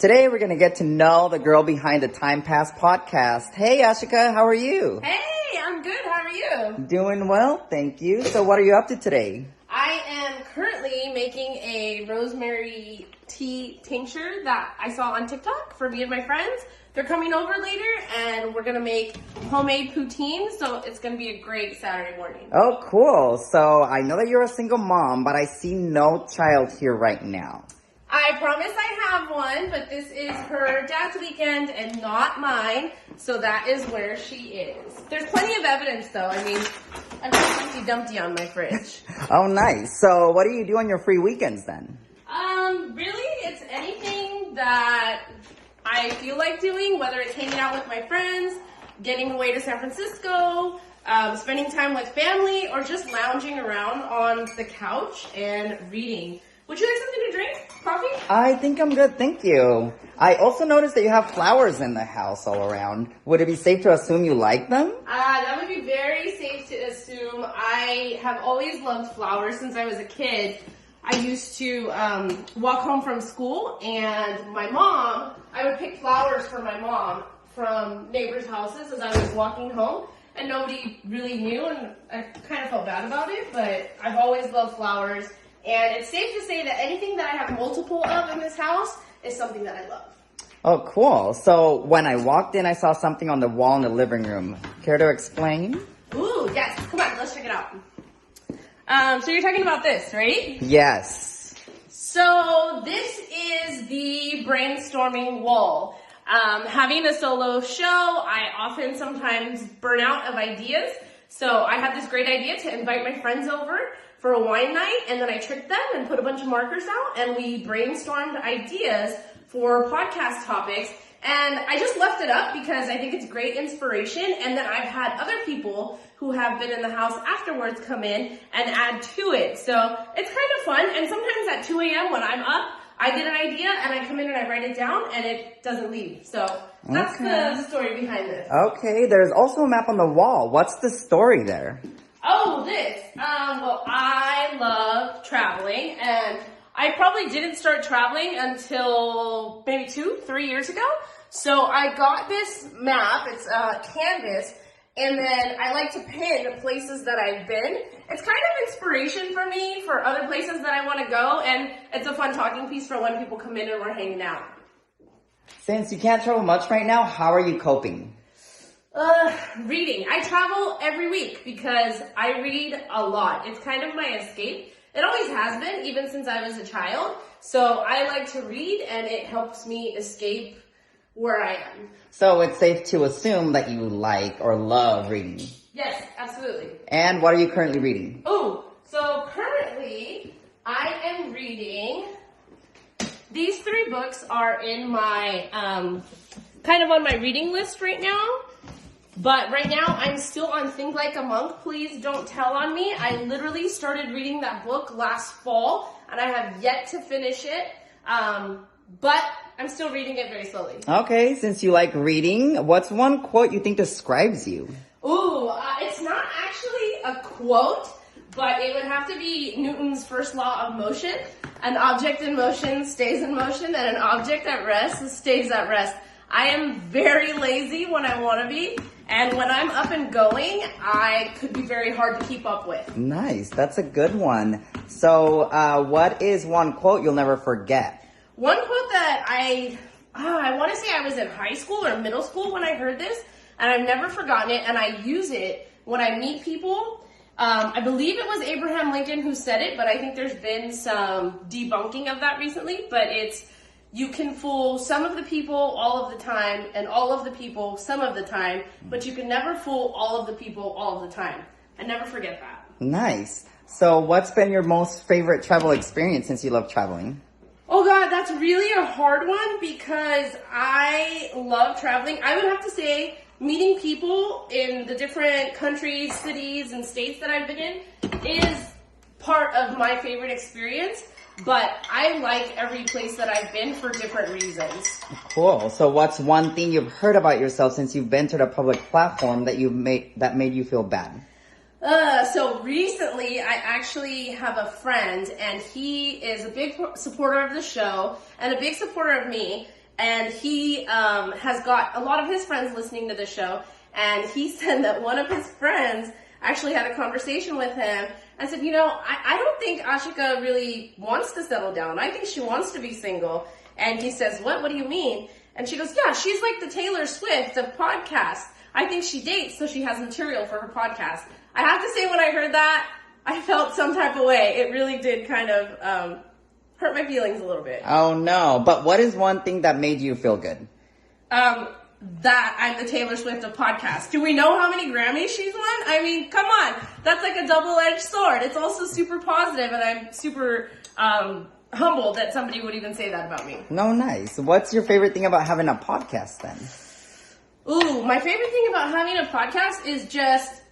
Today we're going to get to know the girl behind the Timepass Podcast. Hey Ashika, how are you? Hey, I'm good. How are you? Doing well, thank you. So what are you up to today? I am currently making a rosemary tea tincture that I saw on TikTok for me and my friends. They're coming over later and we're going to make homemade poutine, so it's going to be a great Saturday morning. Oh, cool. So I know that you're a single mom, but I see no child here right now. I promise I have one, but this is her dad's weekend and not mine, so that is where she is. There's plenty of evidence, though. I mean, I've got Humpty Dumpty on my fridge. Oh, nice. So what do you do on your free weekends then? Really, it's anything that I feel like doing, whether it's hanging out with my friends, getting away to San Francisco, spending time with family, or just lounging around on the couch and reading. Would you like something to drink? Coffee? I think I'm good, thank you. I also noticed that you have flowers in the house all around. Would it be safe to assume you like them? That would be very safe to assume. I have always loved flowers since I was a kid. I used to walk home from school, and I would pick flowers for my mom from neighbors' houses as I was walking home, and nobody really knew, and I kind of felt bad about it, but I've always loved flowers. And it's safe to say that anything that I have multiple of in this house is something that I love. Oh, cool. So when I walked in, I saw something on the wall in the living room. Care to explain? Ooh, yes. Come on, let's check it out. So you're talking about this, right? Yes. So this is the Brainstorming Wall. Having a solo show, I often sometimes burn out of ideas. So I had this great idea to invite my friends over for a wine night, and then I tricked them and put a bunch of markers out, and we brainstormed ideas for podcast topics, and I just left it up because I think it's great inspiration, and then I've had other people who have been in the house afterwards come in and add to it. So it's kind of fun, and sometimes at 2 a.m. when I'm up, I get an idea, and I come in and I write it down, and it doesn't leave. So that's the story behind this. Okay, there's also a map on the wall. What's the story there? Oh, this. Well, I love traveling, and I probably didn't start traveling until maybe 2-3 years ago. So I got this map. It's a canvas, and then I like to pin places that I've been. It's kind of inspiration for me for other places that I want to go, and it's a fun talking piece for when people come in and we're hanging out. Since you can't travel much right now, how are you coping? Reading. I travel every week because I read a lot. It's kind of my escape. It always has been, even since I was a child. So I like to read, and it helps me escape where I am. So it's safe to assume that you like or love reading. Yes, absolutely. And what are you currently reading? Oh, so currently I am reading, these 3 books are in my, kind of on my reading list right now. But right now, I'm still on Think Like a Monk, Please Don't Tell on Me. I literally started reading that book last fall, and I have yet to finish it. But I'm still reading it very slowly. Okay, since you like reading, what's one quote you think describes you? Ooh, it's not actually a quote, but it would have to be Newton's first law of motion. An object in motion stays in motion, and an object at rest stays at rest. I am very lazy when I want to be, and when I'm up and going, I could be very hard to keep up with. Nice, that's a good one. So, what is one quote you'll never forget? One quote that I want to say I was in high school or middle school when I heard this, and I've never forgotten it, and I use it when I meet people. I believe it was Abraham Lincoln who said it, but I think there's been some debunking of that recently, but it's, you can fool some of the people all of the time, and all of the people some of the time, but you can never fool all of the people all of the time. I never forget that. Nice. So what's been your most favorite travel experience since you love traveling? Oh God, that's really a hard one because I love traveling. I would have to say meeting people in the different countries, cities, and states that I've been in is part of my favorite experience. But I like every place that I've been for different reasons. Cool. So what's one thing you've heard about yourself since you've been to the public platform that made you feel bad? So recently I actually have a friend, and he is a big supporter of the show and a big supporter of me. and he has got a lot of his friends listening to the show, and he said that one of his friends actually had a conversation with him and said, I don't think Ashika really wants to settle down. I think she wants to be single. And he says, what do you mean? And she goes, yeah, she's like the Taylor Swift of podcasts. I think she dates so she has material for her podcast. I have to say, when I heard that, I felt some type of way. It really did kind of hurt my feelings a little bit. Oh no, but what is one thing that made you feel good? That I'm the Taylor Swift of podcasts. Do we know how many Grammys she's won? I mean, come on. That's like a double-edged sword. It's also super positive, and I'm super humbled that somebody would even say that about me. No, nice. What's your favorite thing about having a podcast then? Ooh, my favorite thing about having a podcast is just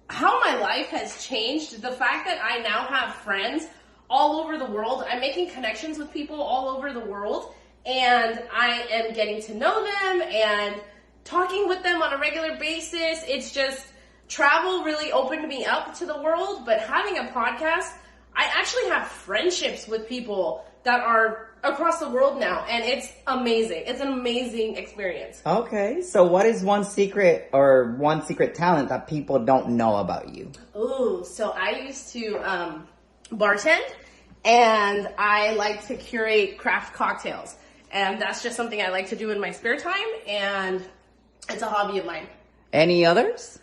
how my life has changed. The fact that I now have friends all over the world. I'm making connections with people all over the world, and I am getting to know them and talking with them on a regular basis. It's just, travel really opened me up to the world, but having a podcast, I actually have friendships with people that are across the world now, and it's amazing. It's an amazing experience. Okay, so what is one secret talent that people don't know about you? Ooh, so I used to bartend, and I like to curate craft cocktails. And that's just something I like to do in my spare time, and it's a hobby of mine. Any others?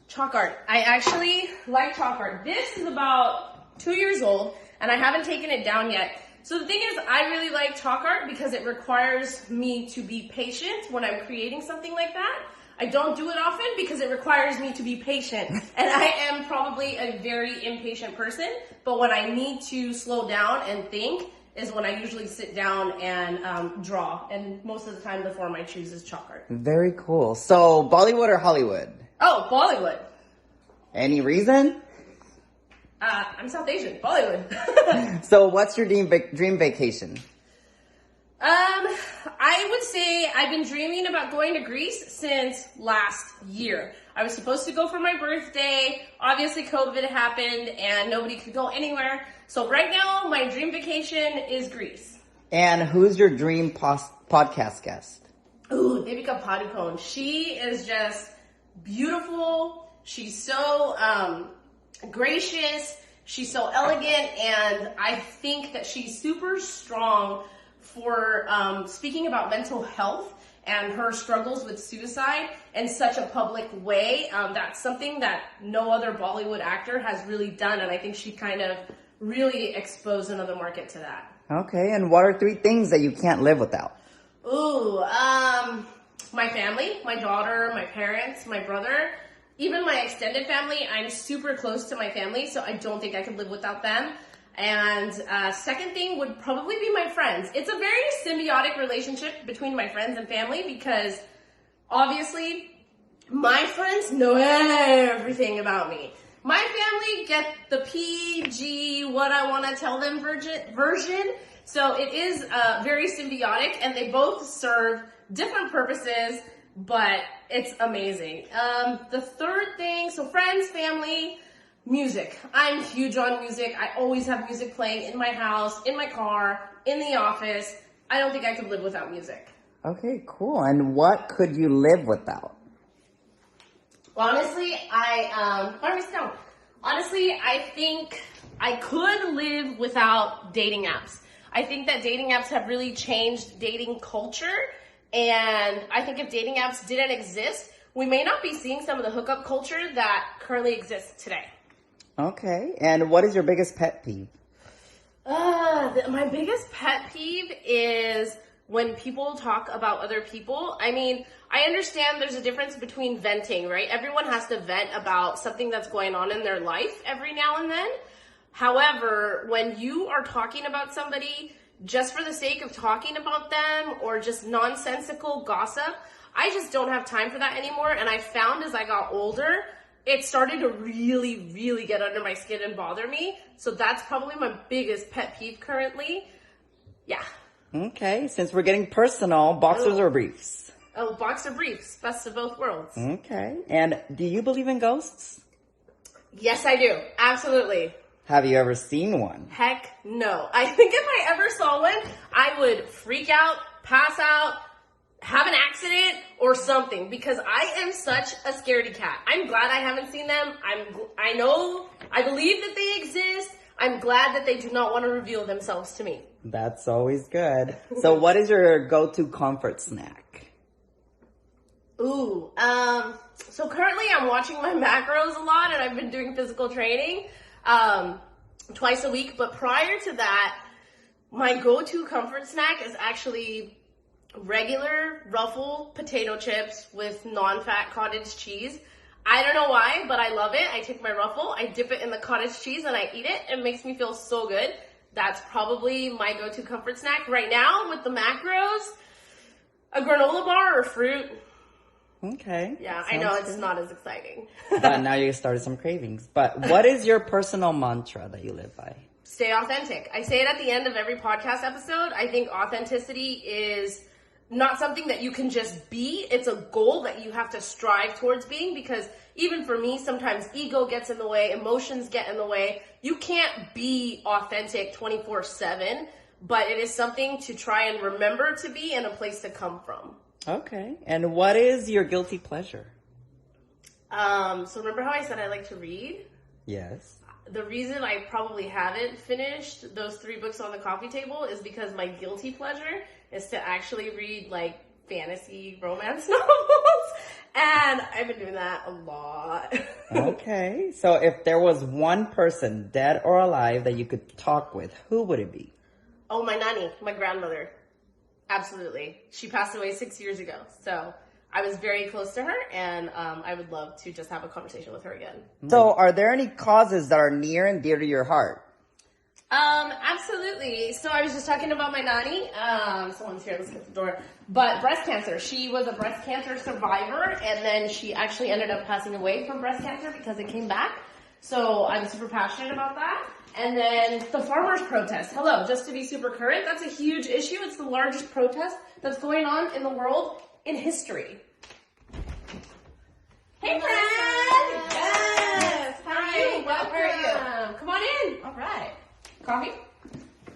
Chalk art. I actually like chalk art. This is about 2 years old, and I haven't taken it down yet. So the thing is, I really like chalk art because it requires me to be patient when I'm creating something like that. I don't do it often because it requires me to be patient, and I am probably a very impatient person, but when I need to slow down and think is when I usually sit down and draw, and most of the time the form I choose is chalk art. Very cool. So, Bollywood or Hollywood? Oh, Bollywood. Any reason? I'm South Asian. Bollywood. So, what's your dream vacation? I would say I've been dreaming about going to Greece since last year. I was supposed to go for my birthday. Obviously, COVID happened and nobody could go anywhere. So right now, my dream vacation is Greece. And who's your dream podcast guest? Ooh, Devika Padukone. She is just beautiful. She's so gracious. She's so elegant, and I think that she's super strong for speaking about mental health and her struggles with suicide in such a public way. That's something that no other Bollywood actor has really done, and I think she kind of really exposed another market to that. Okay, and what are 3 things that you can't live without? Ooh, my family, my daughter, my parents, my brother, even my extended family. I'm super close to my family, so I don't think I could live without them. And second thing would probably be my friends. It's a very symbiotic relationship between my friends and family because obviously my friends know everything about me. My family get the PG, what I want to tell them version. So it is very symbiotic, and they both serve different purposes, but it's amazing. The third thing, so friends, family, music. I'm huge on music. I always have music playing in my house, in my car, in the office. I don't think I could live without music. Okay, cool. And what could you live without? Honestly, I think I could live without dating apps. I think that dating apps have really changed dating culture, and I think if dating apps didn't exist, we may not be seeing some of the hookup culture that currently exists today. Okay, and what is your biggest pet peeve? My biggest pet peeve is when people talk about other people. I mean, I understand there's a difference between venting, right? Everyone has to vent about something that's going on in their life every now and then. However, when you are talking about somebody just for the sake of talking about them or just nonsensical gossip, I just don't have time for that anymore. And I found as I got older, it started to really, really get under my skin and bother me. So that's probably my biggest pet peeve currently. Yeah. Okay, since we're getting personal, boxers or briefs? Oh, boxer briefs. Best of both worlds. Okay, and do you believe in ghosts? Yes, I do. Absolutely. Have you ever seen one? Heck no. I think if I ever saw one, I would freak out, pass out, have an accident or something, because I am such a scaredy cat. I'm glad I haven't seen them. I believe that they exist. I'm glad that they do not want to reveal themselves to me. That's always good. So what is your go-to comfort snack? Ooh, so currently I'm watching my macros a lot, and I've been doing physical training twice a week. But prior to that, my go-to comfort snack is actually regular Ruffle potato chips with non-fat cottage cheese. I don't know why, but I love it. I take my Ruffle, I dip it in the cottage cheese, and I eat it. It makes me feel so good. That's probably my go-to comfort snack. Right now, with the macros, a granola bar or fruit. Okay. Yeah, I know it's not as exciting. But now you started some cravings. But what is your personal mantra that you live by? Stay authentic. I say it at the end of every podcast episode. I think authenticity is not something that you can just be. It's a goal that you have to strive towards being, because even for me, sometimes ego gets in the way, emotions get in the way. You can't be authentic 24/7, but it is something to try and remember to be and a place to come from. Okay. And what is your guilty pleasure? So remember how I said I like to read? Yes. The reason I probably haven't finished those 3 books on the coffee table is because my guilty pleasure is to actually read like fantasy romance novels. And I've been doing that a lot. Okay. So if there was one person, dead or alive, that you could talk with, who would it be? Oh, my nanny, my grandmother. Absolutely. She passed away 6 years ago. So I was very close to her, and I would love to just have a conversation with her again. So are there any causes that are near and dear to your heart? Absolutely. So I was just talking about my nanny. Someone's here, let's get the door. But breast cancer. She was a breast cancer survivor, and then she actually ended up passing away from breast cancer because it came back. So I'm super passionate about that. And then the farmers' protest. Hello, just to be super current, that's a huge issue. It's the largest protest that's going on in the world in history. Hey, friend! Yes! How are you? Welcome. Come on in. All right. Coffee?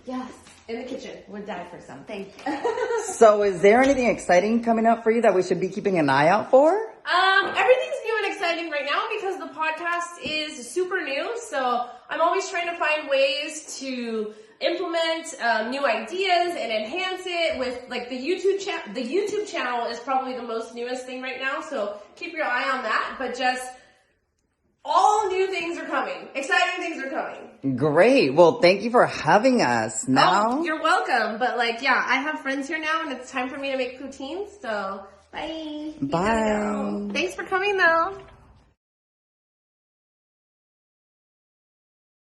Yes. In the kitchen. Would die for some. Thank you. So is there anything exciting coming up for you that we should be keeping an eye out for? Everything's new and exciting right now because the podcast is super new. So I'm always trying to find ways to implement new ideas and enhance it with like the YouTube channel. The YouTube channel is probably the most newest thing right now. So keep your eye on that. But just all new things are coming. Exciting things are coming. Great. Well, thank you for having us. Now, Oh, you're welcome. But like, yeah, I have friends here now, and it's time for me to make poutines. So bye. Bye. Go. Thanks for coming, though.